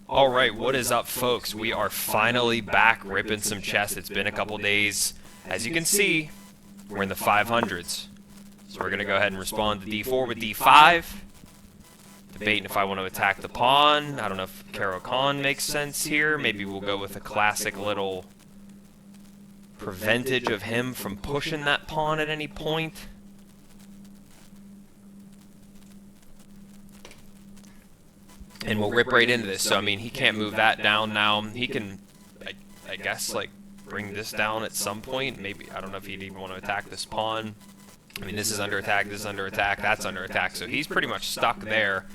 Alright, what is up, folks? We are finally back ripping some chess. It's been a couple days. As you can see, we're in the 500s. So we're going to go ahead and respond to d4 with d5. Debating if I want to attack the pawn. I don't know if Caro-Kann makes sense here. Maybe we'll go with a classic little preventage of him from pushing that pawn at any point. And we'll rip right into this. So, I mean, he can't move that down now. He can, I guess, like, bring this down at some point. Maybe, I don't know if he'd even want to attack this pawn. I mean, this is under attack, this is under attack, that's under attack. So he's pretty much stuck there.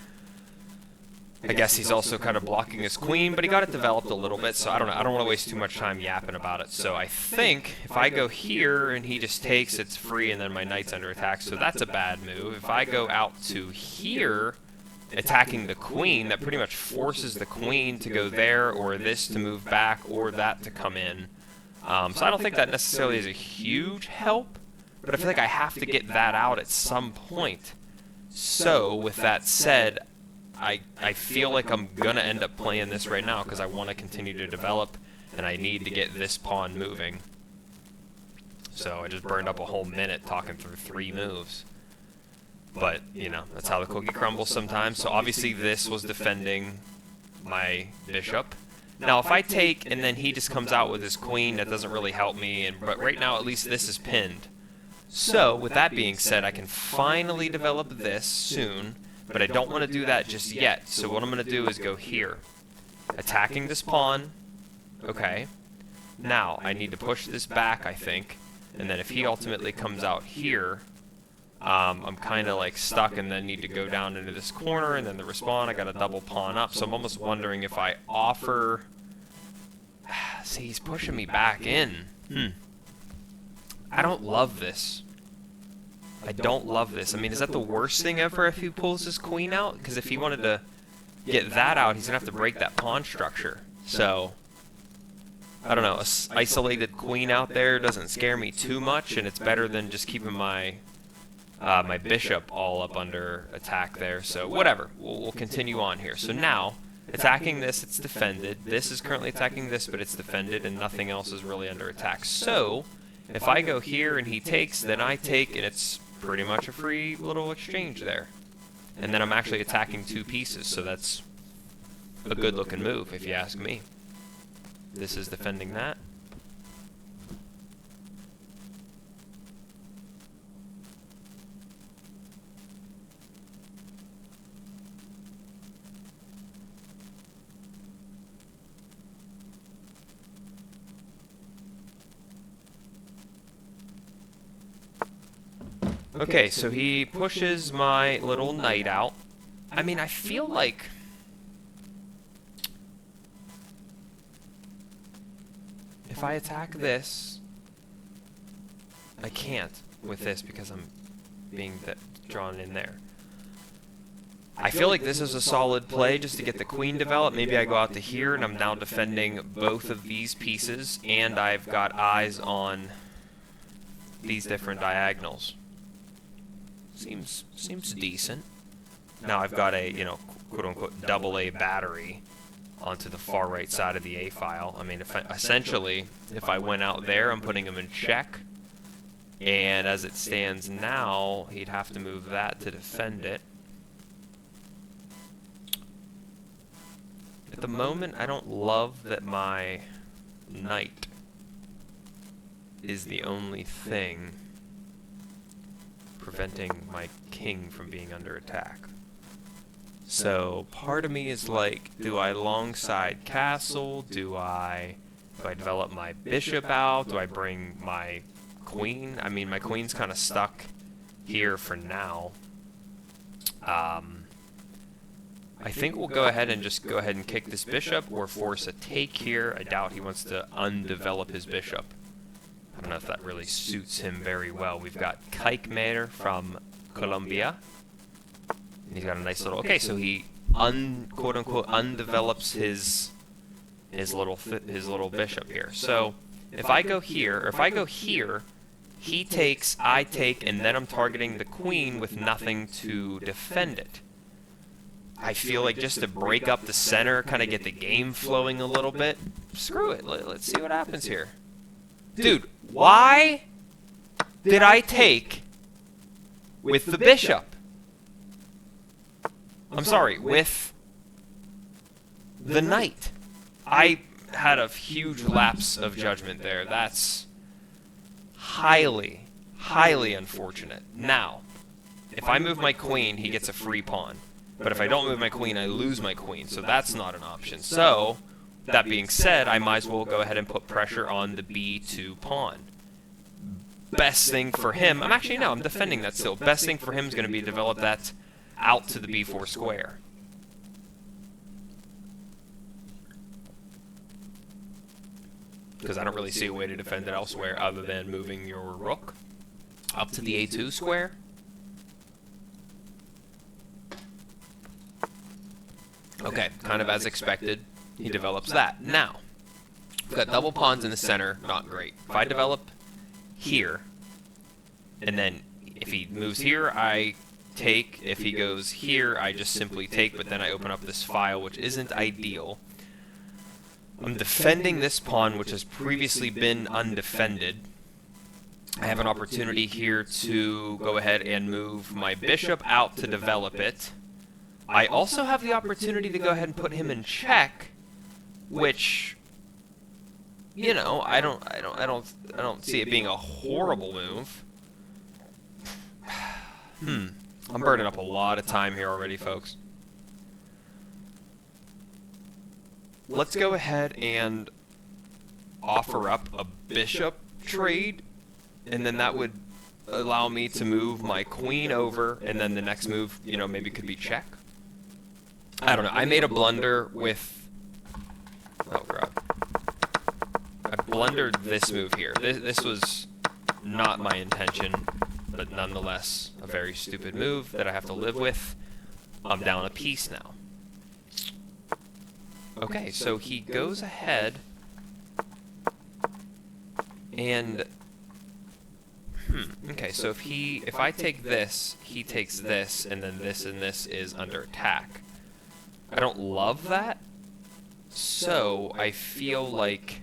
I guess he's also kind of blocking his queen, but he got it developed a little bit. So I don't know. I don't want to waste too much time yapping about it. So I think if I go here and he just takes, it's free, and then my knight's under attack. So that's a bad move. If I go out to here, attacking the queen, that pretty much forces the queen to go there, or this to move back, or that to come in. So I don't think that necessarily is a huge help, but I feel like I have to get that out at some point. So with that said, I feel like I'm going to end up playing this right now because I want to continue to develop, and I need to get this pawn moving. So I just burned up a whole minute talking through 3 moves. But, you know, that's how the cookie crumbles sometimes. So obviously this was defending my bishop. Now if I take and then he just comes out with his queen, that doesn't really help me. But right now at least this is pinned. So with that being said, I can finally develop this soon. But I don't want to do that just yet. So what I'm going to do is go here. Attacking this pawn. Okay. Now I need to push this back, I think. And then if he ultimately comes out here, I'm kind of like stuck and then need to go down into this corner, and then the respawn, I got a double pawn up. So I'm almost wondering if I offer... See, he's pushing me back in. I don't love this. I don't love this. I mean, is that the worst thing ever if he pulls his queen out? Because if he wanted to get that out, he's going to have to break that pawn structure. So, I don't know. An isolated queen out there doesn't scare me too much, and it's better than just keeping my... my bishop all up under attack there. So whatever, we'll continue on here. So now, attacking this, it's defended. This is currently attacking this, but it's defended, and nothing else is really under attack. So, if I go here and he takes, then I take, and it's pretty much a free little exchange there. And then I'm actually attacking 2 pieces, so that's a good looking move, if you ask me. This is defending that. Okay, so he pushes my little knight out. I mean, I feel like... if I attack this... I can't with this because I'm being drawn in there. I feel like this is a solid play just to get the queen developed. Maybe I go out to here and I'm now defending both of these pieces, and I've got eyes on these different diagonals. Seems decent. Now I've got a, you know, quote-unquote double-A battery onto the far right side of the A file. I mean, essentially, if I went out there, I'm putting him in check. And as it stands now, he'd have to move that to defend it. At the moment, I don't love that my knight is the only thing preventing my king from being under attack. So part of me is like, do I longside castle? Do I develop my bishop out? Do I bring my queen? I mean, my queen's kind of stuck here for now. I think we'll go ahead and just go ahead and kick this bishop or force a take here. I doubt he wants to undevelop his bishop. I don't know if that really suits him very well. We've got Kijkmeyer from Colombia. And he's got a nice little... Okay, so he quote-unquote undevelops his little bishop here. So if I go here, or if I go here, he takes, I take, and then I'm targeting the queen with nothing to defend it. I feel like just to break up the center, kind of get the game flowing a little bit. Screw it. Let's see what happens here. Dude, why did I take with the bishop? I'm sorry, with the knight. I had a huge lapse of judgment there. That's highly, highly unfortunate. Now, if I move my queen, he gets a free pawn. But if I don't move my queen, I lose my queen, so that's not an option. So, that being said, I might as well go ahead and put pressure on the b2 pawn. Best thing for him, I'm defending that still. Best thing for him is going to be to develop that out to the b4 square. Because I don't really see a way to defend it elsewhere other than moving your rook up to the a2 square. Okay, kind of as expected, he develops that. Now, we've got double pawns in the center, not great. If I develop here, and then if he moves here, I take. If he goes here, I just simply take, but then I open up this file, which isn't ideal. I'm defending this pawn, which has previously been undefended. I have an opportunity here to go ahead and move my bishop out to develop it. I also have the opportunity to go ahead and put him in check, which, you know, I don't see it being a horrible move. I'm burning up a lot of time here already, folks. Let's go ahead and offer up a bishop trade, and then that would allow me to move my queen over, and then the next move, you know, maybe could be check. I don't know. I made a blunder with... Oh, God. I blundered this move here. This was not my intention, but nonetheless a very stupid move that I have to live with. I'm down a piece now. Okay, so he goes ahead and... Okay, so if I take this, he takes this, and then this and this is under attack. I don't love that, so I feel like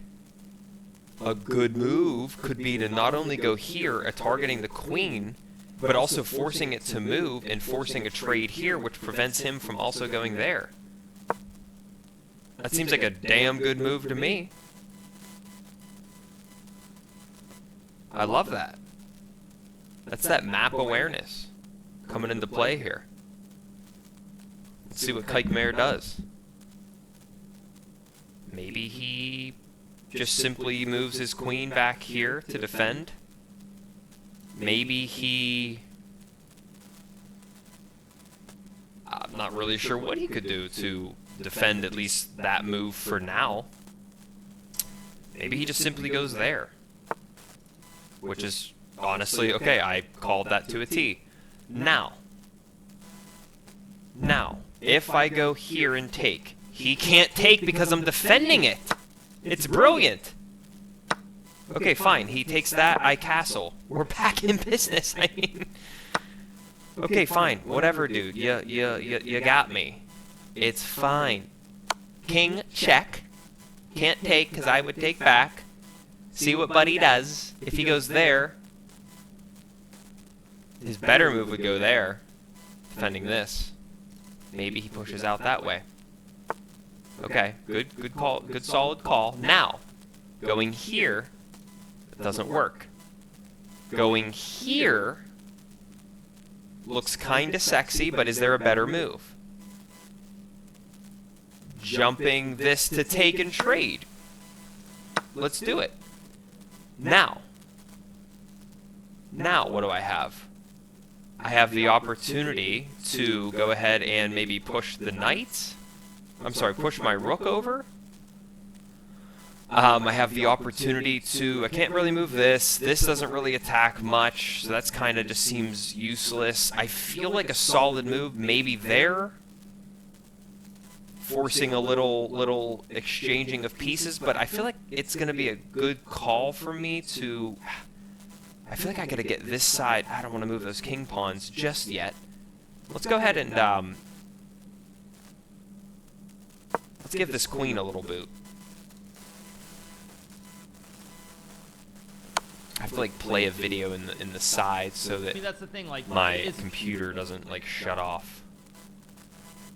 a good move could be to not only go here, targeting the queen, but also forcing it to move and forcing a trade here, which prevents him from also going there. That seems like a damn good move to me. I love that. That's that map awareness coming into play here. Let's see what Kuyk does. Maybe he just simply moves his queen back here to defend. Maybe he... I'm not really sure what he could do to defend at least that move for now. Maybe he just simply goes there. Which is, honestly, okay, I called that to a T. Now, if I go here and take, he can't take because I'm defending it. It's brilliant. Okay, fine. He takes that, I castle. We're back in business. I mean, okay, fine. Whatever, dude. You got me. It's fine. King, check. Can't take because I would take back. See what Buddy does. If he goes there, his better move would go there, defending this. Maybe he pushes out that way. Okay, good call, good solid call. Now, going here doesn't work. Going here looks kinda sexy, but is there a better move? Jumping this to take and trade. Let's do it. Now, what do I have? I have the opportunity to go ahead and maybe push the knight. I'm sorry, push my rook over. I have the opportunity to... I can't really move this. This doesn't really attack much, so that's kind of just seems useless. I feel like a solid move maybe there, forcing a little exchanging of pieces, but I feel like it's going to be a good call for me to... I feel like I gotta get this side. I don't want to move those king pawns just yet. Let's go ahead and Let's give this queen a little boot. I have to like play a video in the side so that that's the thing, like, my computer doesn't like shut off.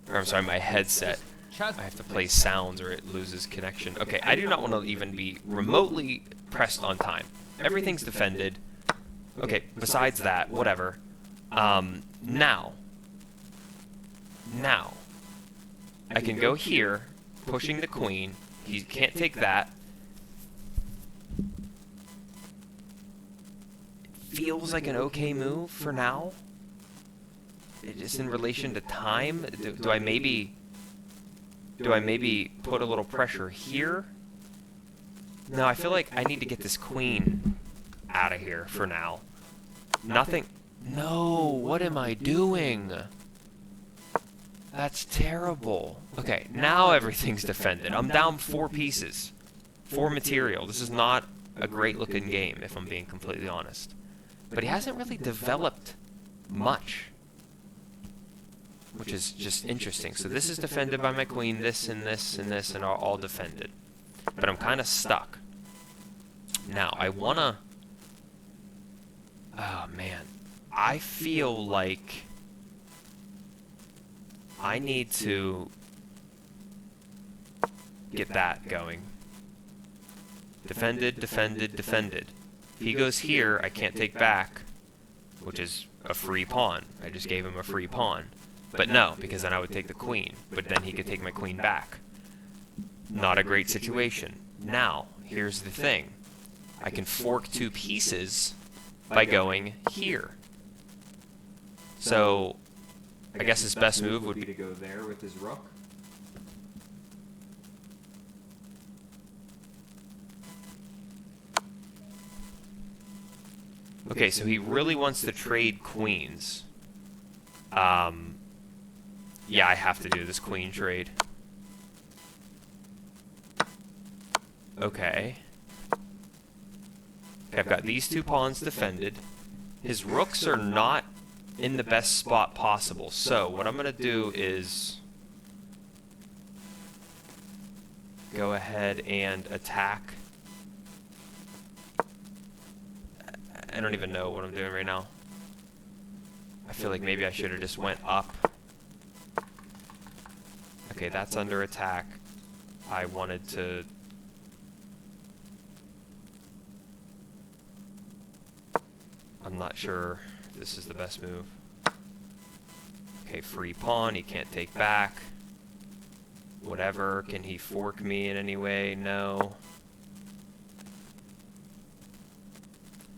Or I'm sorry, my headset. I have to play sounds or it loses connection. Okay, I do not want to even be remotely pressed on time. Everything's defended. Okay, besides that, whatever. Now, I can go here, pushing the queen. He can't take that. It feels like an okay move for now. Just in relation to time. Do I maybe put a little pressure here? No, I feel like I need to get this queen out of here for now. Nothing. No, what am I doing? That's terrible. Okay, now everything's defended. I'm down 4 pieces. 4 material. This is not a great looking game, if I'm being completely honest. But he hasn't really developed much, which is just interesting. So this is defended by my queen, this and this and this, and are all defended. But I'm kind of stuck. Now, I want to... Oh, man. I feel like I need to get that going. Defended, defended, defended. If he goes here, I can't take back, which is a free pawn. I just gave him a free pawn. But no, because then I would take the queen. But then he could take my queen back. Not a great situation. Now, here's the thing. I can fork 2 pieces by going here. So, I guess his best move would be to go there with his rook. Okay, so he really wants to trade queens. Yeah, I have to do this queen trade. Okay. I've got these 2 pawns defended. His rooks are not in the best spot possible. So what I'm going to do is go ahead and attack. I don't even know what I'm doing right now. I feel like maybe I should have just went up. Okay, that's under attack. I wanted to... I'm not sure this is the best move. Okay, free pawn, he can't take back. Whatever, can he fork me in any way? No.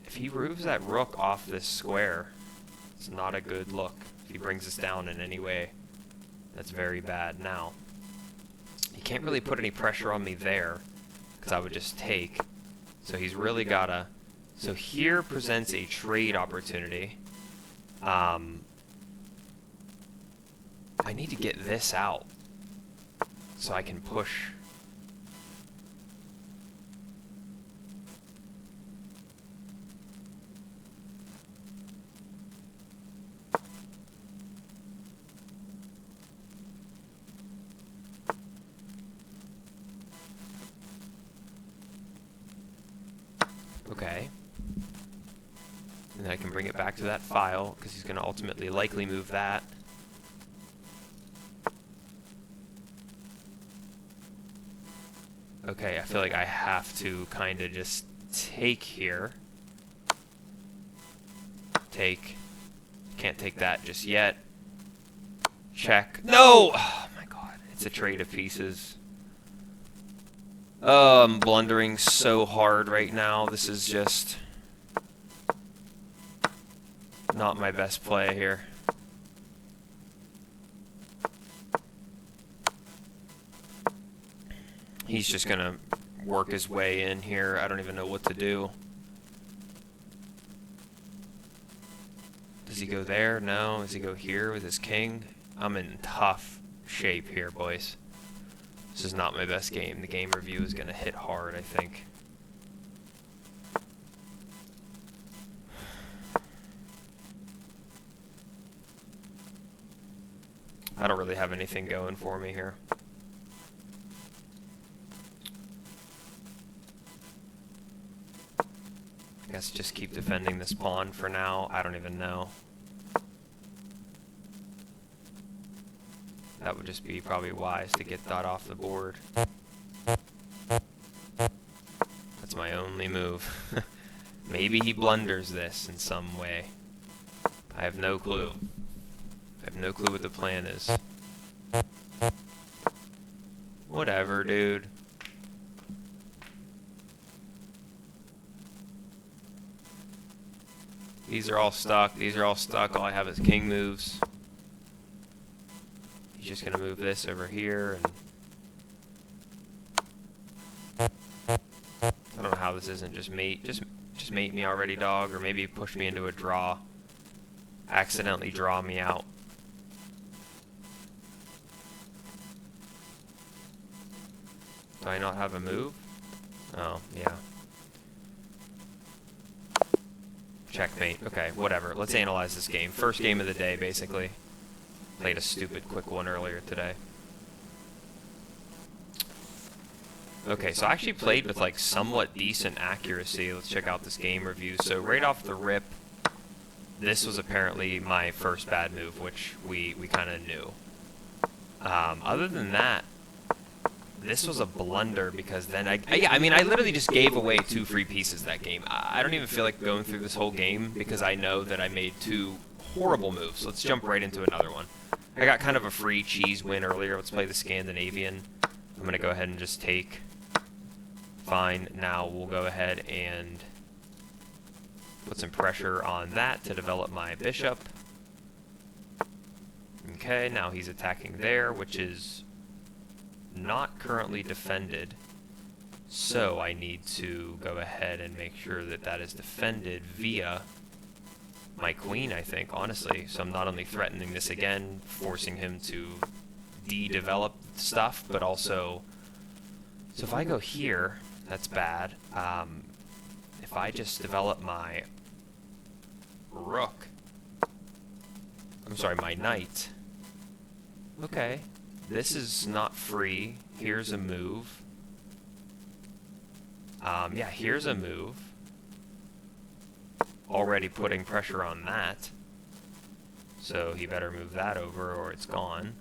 If he moves that rook off this square, it's not a good look. If he brings us down in any way, that's very bad. Now, he can't really put any pressure on me there, because I would just take. So he's really gotta... So here presents a trade opportunity. I need to get this out so I can push. Okay. And then I can bring it back to that file, because he's going to ultimately likely move that. Okay, I feel like I have to kind of just take here. Take. Can't take that just yet. Check. No! Oh my god, it's a trade of pieces. Oh, I'm blundering so hard right now. This is just... not my best play here. He's just gonna work his way in here. I don't even know what to do. Does he go there? No. Does he go here with his king? I'm in tough shape here, boys. This is not my best game. The game review is gonna hit hard, I think. I don't really have anything going for me here. guess just keep defending this pawn for now. I don't even know. That would just be probably wise to get that off the board. That's my only move. Maybe he blunders this in some way. I have no clue. I have no clue what the plan is. Whatever, dude. These are all stuck. These are all stuck. All I have is king moves. He's just gonna move this over here, and I don't know how this isn't just mate. Just mate me already, dog, or maybe push me into a draw. Accidentally draw me out. Do I not have a move? Oh, yeah. Checkmate. Okay, whatever. Let's analyze this game. First game of the day, basically. Played a stupid quick one earlier today. Okay, so I actually played with like somewhat decent accuracy. Let's check out this game review. So right off the rip, this was apparently my first bad move, which we kind of knew. Other than that, this was a blunder because then I mean, I literally just gave away 2 free pieces that game. I don't even feel like going through this whole game because I know that I made 2 horrible moves. Let's jump right into another one. I got kind of a free cheese win earlier. Let's play the Scandinavian. I'm going to go ahead and just take. Fine. Now we'll go ahead and put some pressure on that to develop my bishop. Okay, now he's attacking there, which is not currently defended. So I need to go ahead and make sure that that is defended via my queen, I think, honestly. So I'm not only threatening this again, forcing him to de-develop stuff, but also... So if I go here, that's bad. If I just develop my rook... I'm sorry, my knight. Okay. This is not free. Here's a move. Yeah, here's a move. Already putting pressure on that. So he better move that over or it's gone.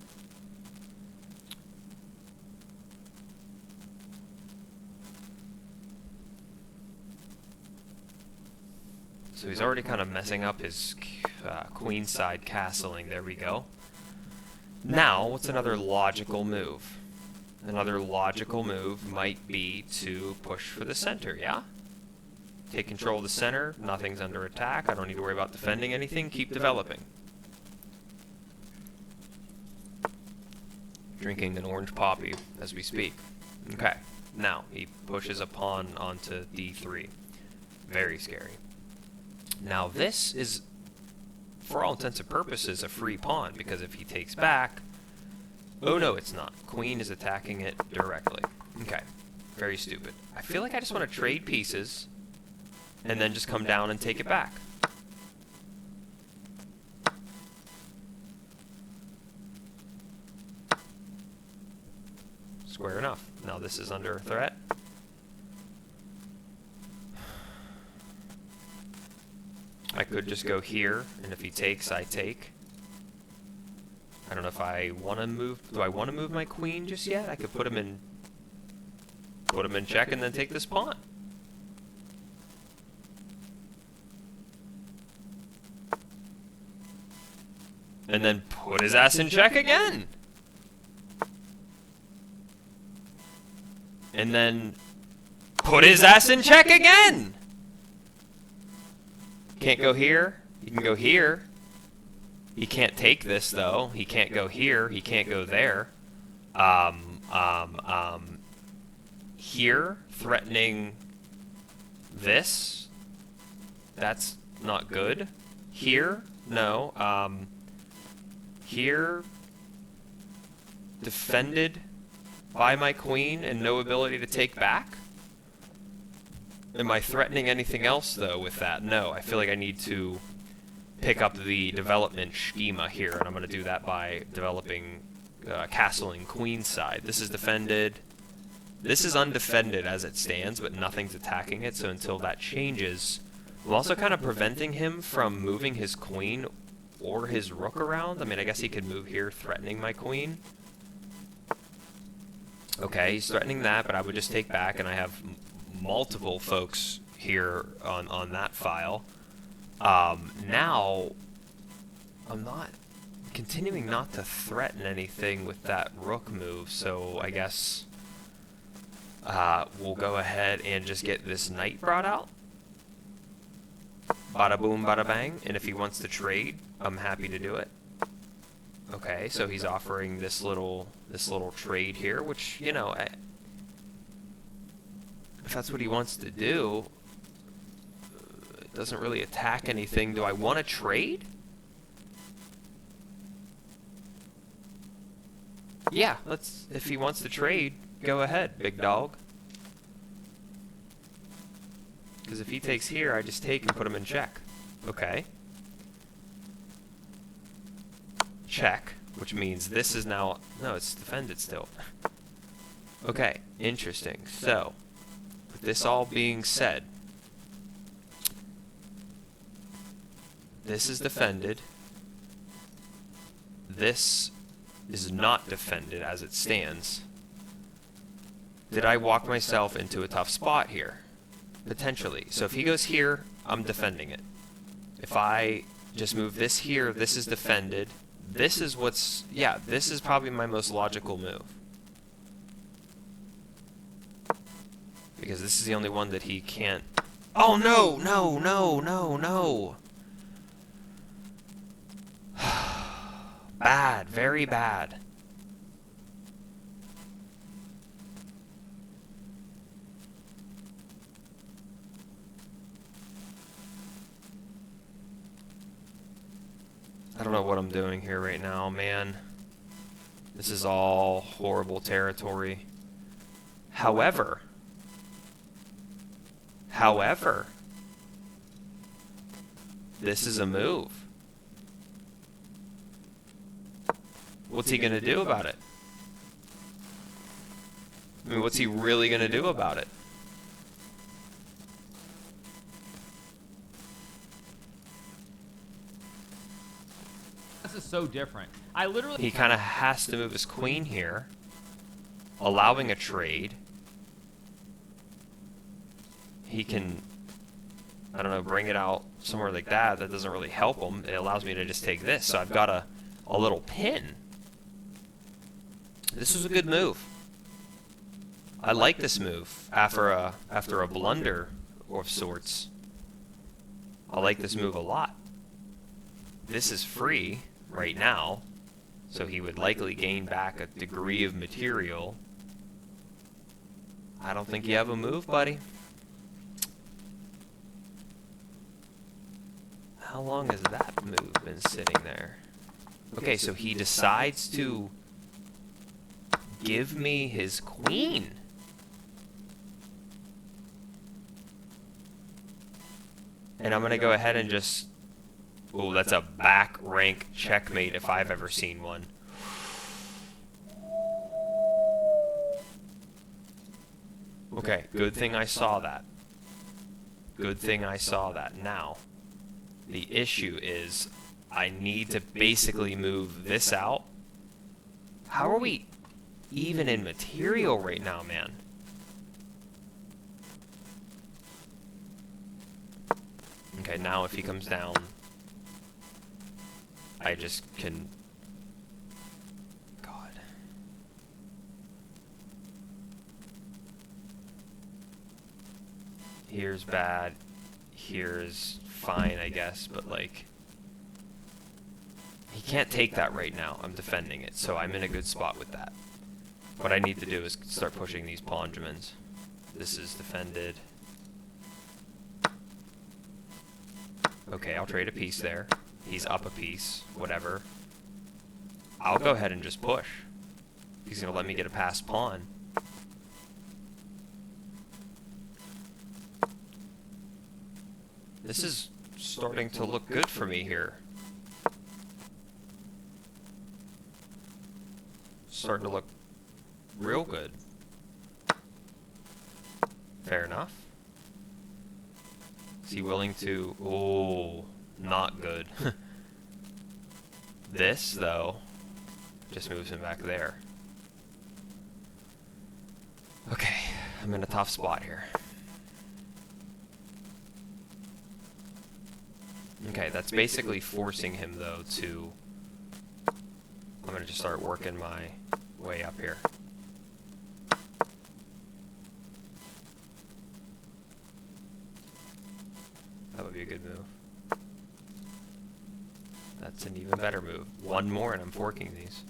So he's already kind of messing up his queenside castling. There we go. Now, what's another logical move? Another logical move might be to push for the center, yeah? Take control of the center, nothing's under attack, I don't need to worry about defending anything, keep developing. Drinking an orange poppy as we speak. Okay, now he pushes a pawn onto d3. Very scary. Now this is, for all intents and purposes, a free pawn, because if he takes back... Oh no, it's not. Queen is attacking it directly. Okay, very stupid. I feel like I just want to trade pieces, and then just come down and take it back. Square enough. Now this is under threat. I could just go here, and if he takes, I take. I don't know if I want to move... Do I want to move my queen just yet? I could put him in check and then take this pawn. And then put his ass in check again. And then put his ass in check again. Can't go here. You can go here. He can't take this though. He can't go here. He can't go there. Here, threatening this. That's not good. Here, no. Here, defended by my queen and no ability to take back. Am I threatening anything else though with that? No, I feel like I need to pick up the development schema here, and I'm going to do that by developing castling queenside. This is defended. This is undefended as it stands, but nothing's attacking it, so until that changes, I'm also kind of preventing him from moving his queen or his rook around. I mean, I guess he could move here, threatening my queen. Okay, he's threatening that, but I would just take back, and I have multiple folks here on that file. Now, I'm not continuing not to threaten anything with that rook move, so I guess we'll go ahead and just get this knight brought out. Bada boom, bada bang. And if he wants to trade, I'm happy to do it. Okay, so he's offering this little trade here, which, you know, if that's what he wants to do, it doesn't really attack anything. Do I want to trade? Yeah, if he wants to trade, go ahead, big dog. Because if he takes here, I just take and put him in check. Okay. Check, which means this is now... No, it's defended still. Okay, interesting. So, with this all being said, this is defended. This is not defended as it stands. Did I walk myself into a tough spot here? Potentially. So if he goes here, I'm defending it. If I just move this here, this is defended. This is what's... Yeah, this is probably my most logical move. Because this is the only one that he can't... Oh, no! No, no, no, no! Bad. Very bad. I don't know what I'm doing here right now, man. This is all horrible territory. However, this is a move. What's he gonna do about it? I mean, what's he really gonna do about it? This is so different. I literally... He kind of has to move his queen here, allowing a trade. He can, I don't know, bring it out somewhere like that. That doesn't really help him. It allows me to just take this. So I've got a little pin. This was a good move. I like this move after a blunder of sorts. I like this move a lot. This is free right now, so he would likely gain back a degree of material. I don't think you have a move, buddy. How long has that move been sitting there? Okay, so he decides to give me his queen. And I'm going to go ahead and just... Ooh, that's a back rank checkmate if I've ever seen one. Okay, good thing I saw that. Good thing I saw that. Now, the issue is I need to basically move this out. How are we even in material right now, man? Okay, now if he comes down, I just can... God. Here's bad. Here's fine, I guess, but like... He can't take that right now. I'm defending it, so I'm in a good spot with that. What I need to do is start pushing these Pondramons. This is defended. Okay, I'll trade a piece there. He's up a piece, whatever. I'll go ahead and just push. He's going to let me get a passed pawn. This is starting to look good for me here. Starting to look real good. Fair enough. Is he willing to... Oh, not good. This, though, just moves him back there. Okay, I'm in a tough spot here. Okay, that's basically forcing him, though, to... I'm going to just start working my way up here. That would be a good move. That's an even better move. One more and I'm forking these.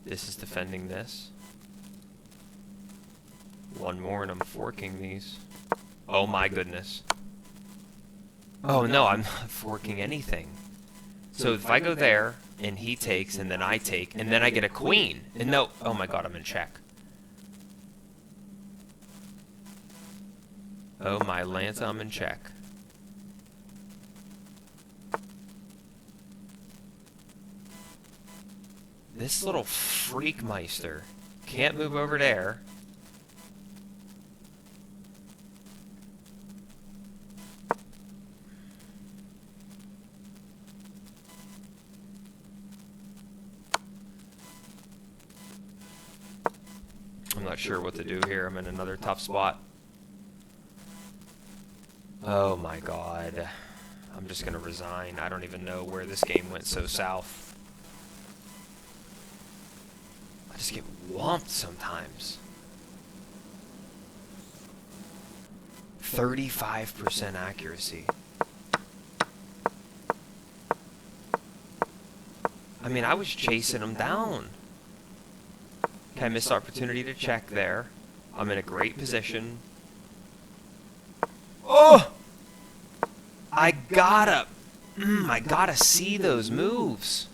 This is defending this. One more and I'm forking these. Oh my goodness. Oh no, I'm not forking anything. So if I go there and he takes and then I take and then I get a queen. And no, oh my god, I'm in check. Oh my Lance, I'm in check. This little freakmeister can't move over there. I'm not sure what to do here. I'm in another tough spot. Oh my god. I'm just gonna resign. I don't even know where this game went so south. I just get whomped sometimes. 35% accuracy. I mean, I was chasing him down. Okay, I missed the opportunity to check there. I'm in a great position. Oh! I gotta see those moves.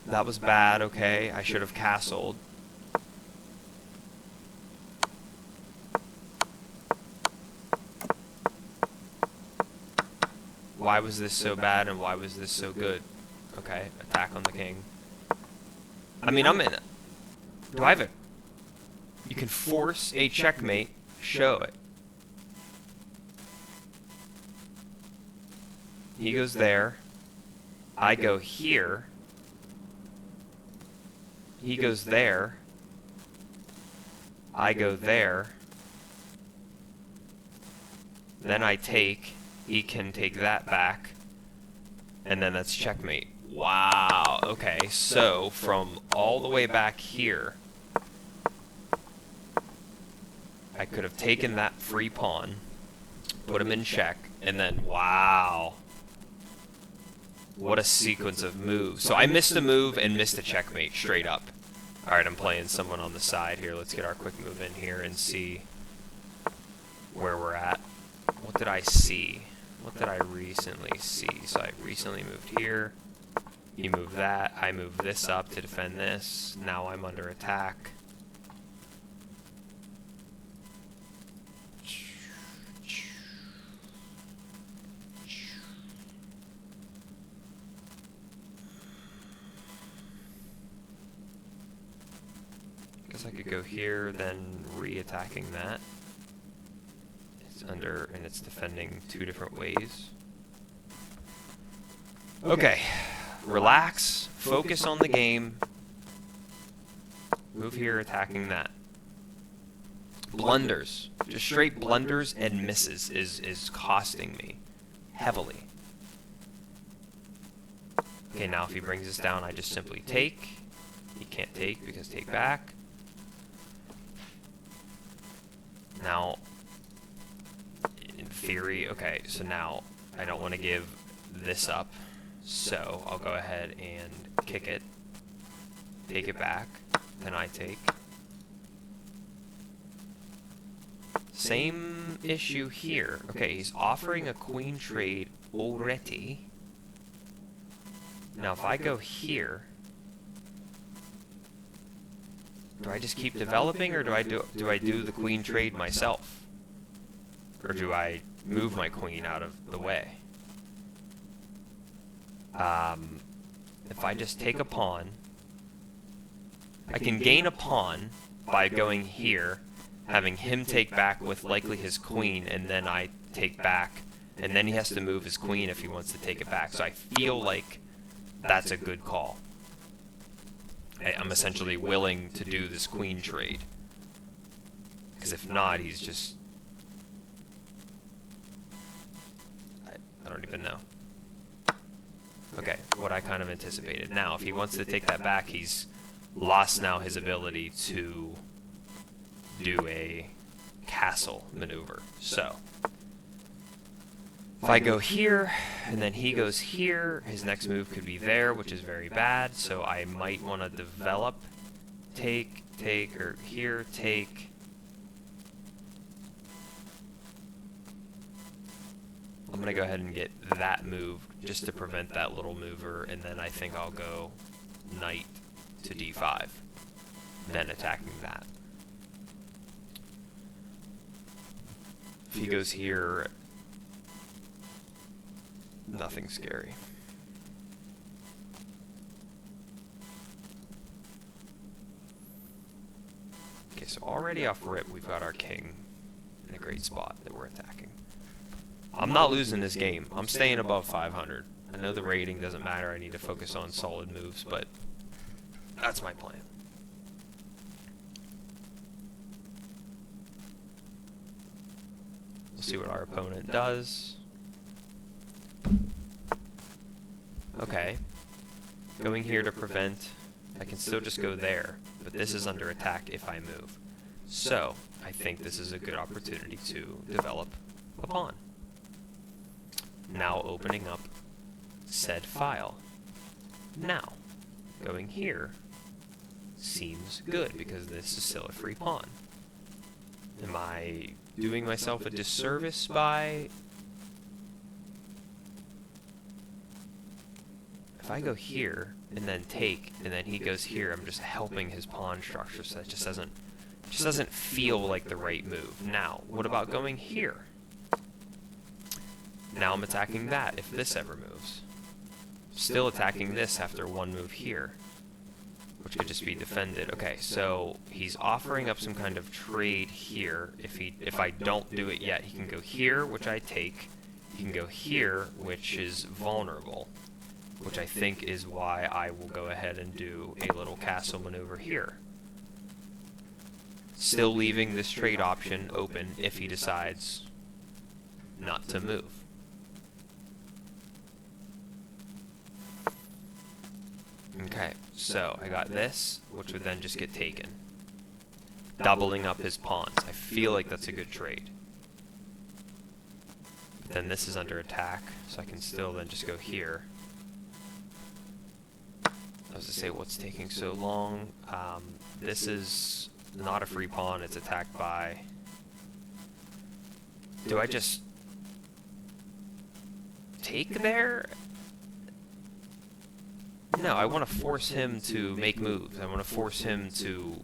That was bad, okay. I should have castled. Why was this so bad and why was this so good? Okay, attack on the king. I mean, I'm in it. Do I have a... You can force a checkmate. Show it. He goes there. I go here. He goes there. I go there. Then I take. He can take that back. And then that's checkmate. Wow. Okay, so from all the way back here, I could have taken that free pawn, put him in check, and then, wow. What a sequence of moves. So I missed a move and missed a checkmate straight up. Alright, I'm playing someone on the side here. Let's get our quick move in here and see where we're at. What did I see? What did I recently see? So I recently moved here. He moved that. I moved this up to defend this. Now I'm under attack. Guess I could go here, then re-attacking that. It's under, and it's defending two different ways. Okay. Relax, focus on the game. Move here, attacking that. Blunders. Just straight blunders and misses is costing me heavily. Okay, now if he brings us down, I just simply take. He can't take because take back. Now, in theory, okay, so now I don't want to give this up. So I'll go ahead and kick it, take it back, then I take. Same issue here. Okay, he's offering a queen trade already. Now if I go here, do I just keep developing or do I do the queen trade myself? Or do I move my queen out of the way? If I just take a pawn, I can gain a pawn by going here, having him take back with likely his queen, and then I take back, and then he has to move his queen if he wants to take it back. So I feel like that's a good call. I'm essentially willing to do this queen trade. Because if not, he's just... I don't even know. Okay, what I kind of anticipated. Now, if he wants to take that back, he's lost now his ability to do a castle maneuver. So, if I go here, and then he goes here, his next move could be there, which is very bad, so I might want to develop, take, or here, take. I'm going to go ahead and get that move just to prevent that little mover, and then I think I'll go knight to d5, then attacking that. If he goes here, nothing scary. Okay, so already off rip, we've got our king in a great spot that we're attacking. I'm not losing this game. I'm staying above 500. I know the rating doesn't matter. I need to focus on solid moves, but that's my plan. We'll see what our opponent does. Okay. Going here to prevent. I can still just go there, but this is under attack if I move. So, I think this is a good opportunity to develop a pawn. Now opening up said file. Now, going here seems good because this is still a free pawn. Am I doing myself a disservice by... If I go here and then take, and then he goes here, I'm just helping his pawn structure, so that just doesn't feel like the right move. Now, what about going here? Now I'm attacking that if this ever moves. Still attacking this after one move here, which could just be defended. Okay, so he's offering up some kind of trade here. If I don't do it yet, he can go here, which I take. He can go here, which is vulnerable, which I think is why I will go ahead and do a little castle maneuver here. Still leaving this trade option open if he decides not to move. Okay, so I got this, which would then just get taken. Doubling up his pawns. I feel like that's a good trade. But then this is under attack, so I can still then just go here. I was to say, what's taking so long? This is not a free pawn, it's attacked by... Do I just take there? No, I want to force him to make moves. I want to force him to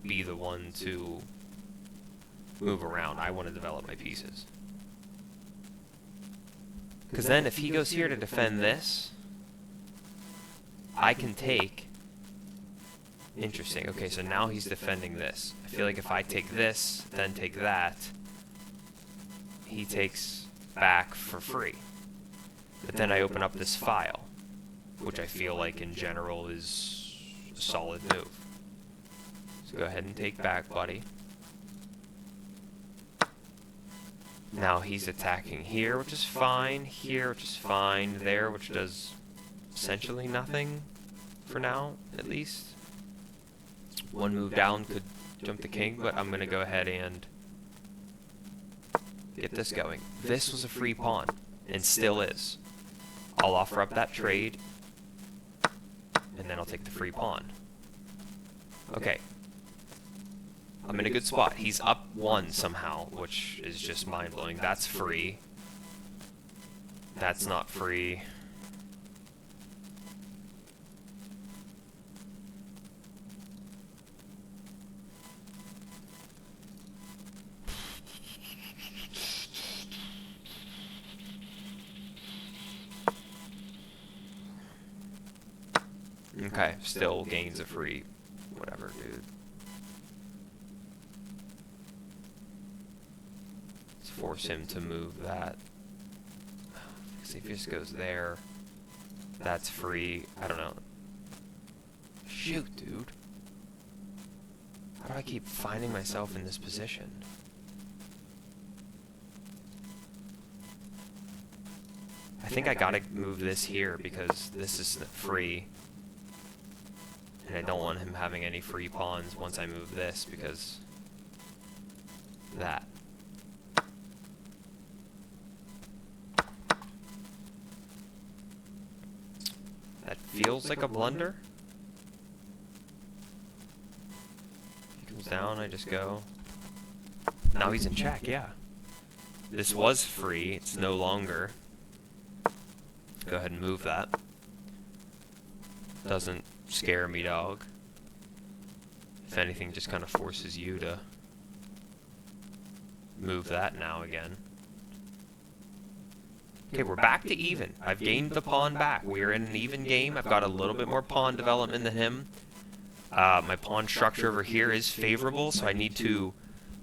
be the one to move around. I want to develop my pieces. Because then if he goes here to defend this, I can take... Interesting. Okay, so now he's defending this. I feel like if I take this, then take that, he takes back for free. But then I open up this file, which I feel like in general is a solid move. So go ahead and take back, buddy. Now he's attacking here, which is fine. Here, which is fine. There, which does essentially nothing for now, at least. One move down could jump the king, but I'm going to go ahead and get this going. This was a free pawn, and still is. I'll offer up that trade, and then I'll take the free pawn. Okay. I'm in a good spot. He's up one somehow, which is just mind-blowing. That's free. That's not free. Okay, still gains a free whatever, dude. Let's force him to move that. See if he just goes there. That's free. I don't know. Shoot, dude. How do I keep finding myself in this position? I think I gotta move this here because this is free. And I don't want him having any free pawns once I move this because that. That feels like a blunder. He comes down, I just go. Now he's in check, yeah. This was free, it's no longer. Go ahead and move that. Doesn't scare me, dog. If anything, just kind of forces you to move that now again. Okay, we're back to even. I've gained the pawn back. We're in an even game. I've got a little bit more pawn development than him. My pawn structure over here is favorable, so I need to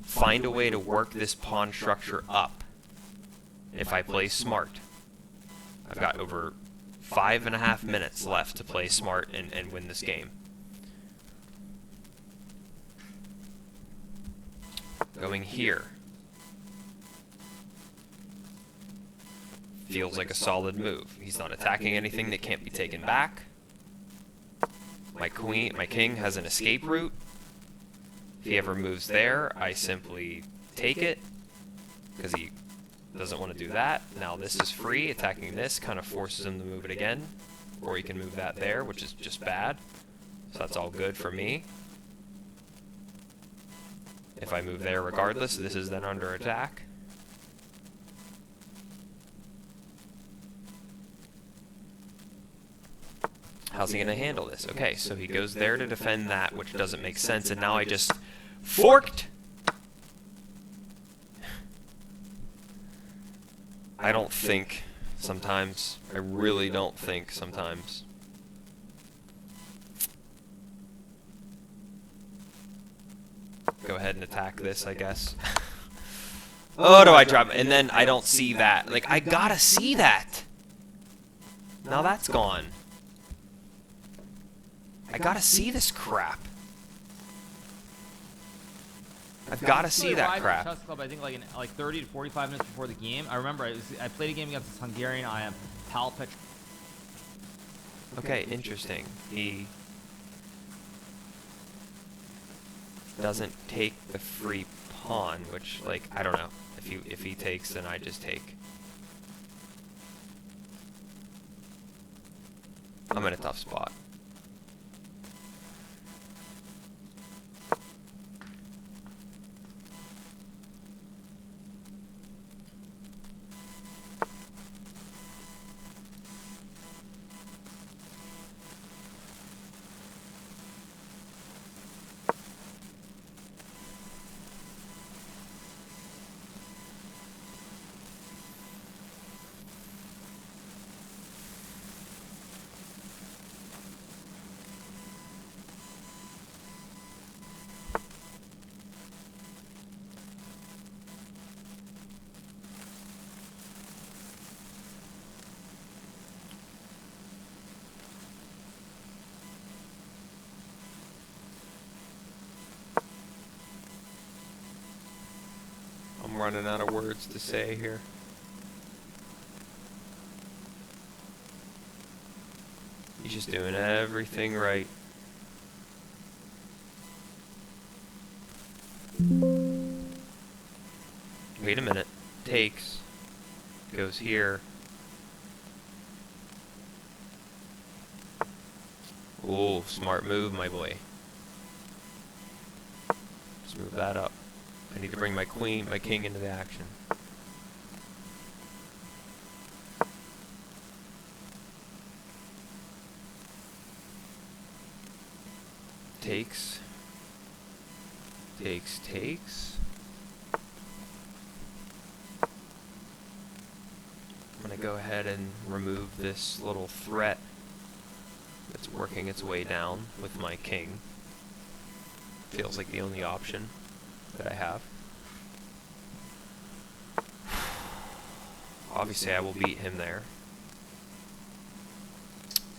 find a way to work this pawn structure up if I play smart. I've got over 5.5 minutes left to play smart and win this game. Going here. Feels like a solid move. He's not attacking anything that can't be taken back. My king has an escape route. If he ever moves there, I simply take it because he doesn't want to do that. Now this is free. Attacking this kind of forces him to move it again. Or he can move that there, which is just bad. So that's all good for me. If I move there regardless, this is then under attack. How's he going to handle this? Okay, so he goes there to defend that, which doesn't make sense, and now I just forked! I don't think sometimes. I really don't think sometimes. Go ahead and attack this, I guess. Oh, do I drop it? And then I don't see that. Like, I gotta see that! Now that's gone. I gotta see this crap. I've gotta see that crap. Chess Club, I think like 30 to 45 minutes before the game. I remember I played a game against this Hungarian. I am Pal Petr. Okay, interesting. He doesn't take the free pawn, which, like, I don't know. If he takes, then I just take. I'm in a tough spot. I'm running out of words to say here. He's just doing everything right. Wait a minute. Takes. Goes here. Ooh, smart move, my boy. Just move that up. I need to bring my king into the action. Takes. Takes. I'm gonna go ahead and remove this little threat that's working its way down with my king. Feels like the only option that I have. Obviously, I will beat him there.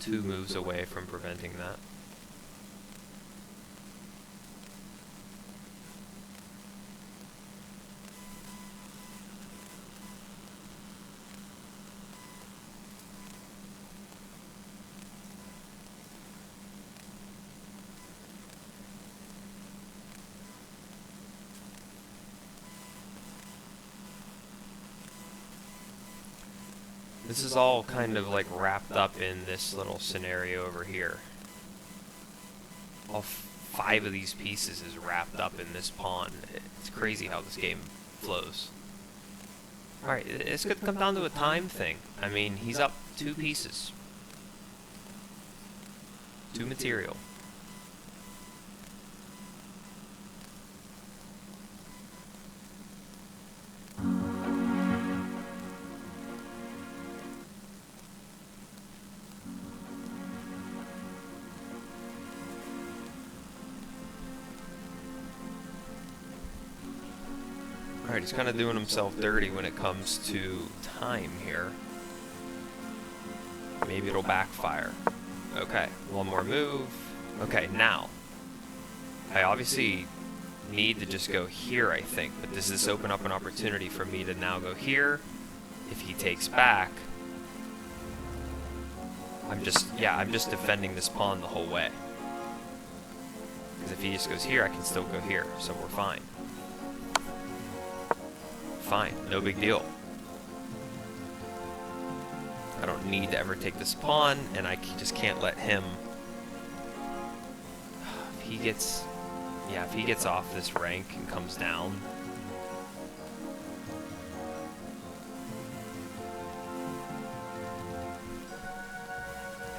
2 moves away from preventing that. This is all kind of like wrapped up in this little scenario over here. All 5 of these pieces is wrapped up in this pawn. It's crazy how this game flows. Alright, it's going to come down to a time thing. I mean, he's up 2 pieces. 2 material. Alright, he's kind of doing himself dirty when it comes to time here. Maybe it'll backfire. Okay, 1 more move. Okay, now. I obviously need to just go here, I think. But does this open up an opportunity for me to now go here? If he takes back... I'm just defending this pawn the whole way. Because if he just goes here, I can still go here. So we're fine. Fine, no big deal. I don't need to ever take this pawn, and I just can't let him... If he gets... Yeah, if he gets off this rank and comes down...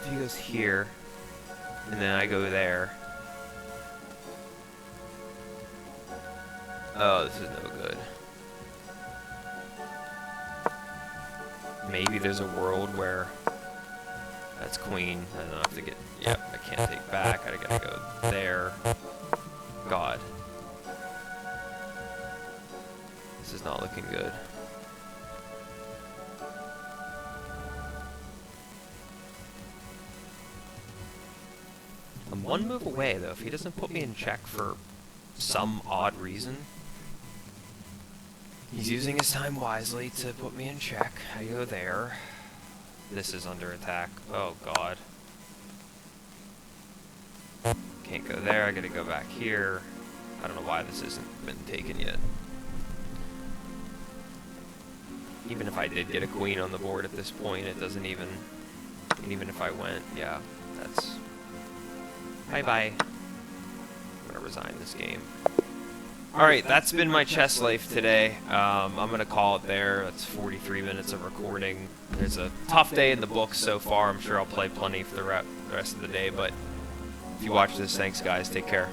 If he goes here, and then I go there... Oh, this is no good. Maybe there's a world where that's queen. I don't have to get. Yep, I can't take back. I gotta go there. God, this is not looking good. I'm 1 move away though. If he doesn't put me in check for some odd reason. He's using his time wisely to put me in check. I go there. This is under attack. Oh, God. Can't go there. I gotta go back here. I don't know why this hasn't been taken yet. Even if I did get a queen on the board at this point, it doesn't even... And even if I went, yeah, that's... Bye-bye. I'm gonna resign this game. Alright, that's been my chess life today. I'm going to call it there. That's 43 minutes of recording. There's a tough day in the books so far. I'm sure I'll play plenty for the rest of the day. But if you watch this, thanks guys. Take care.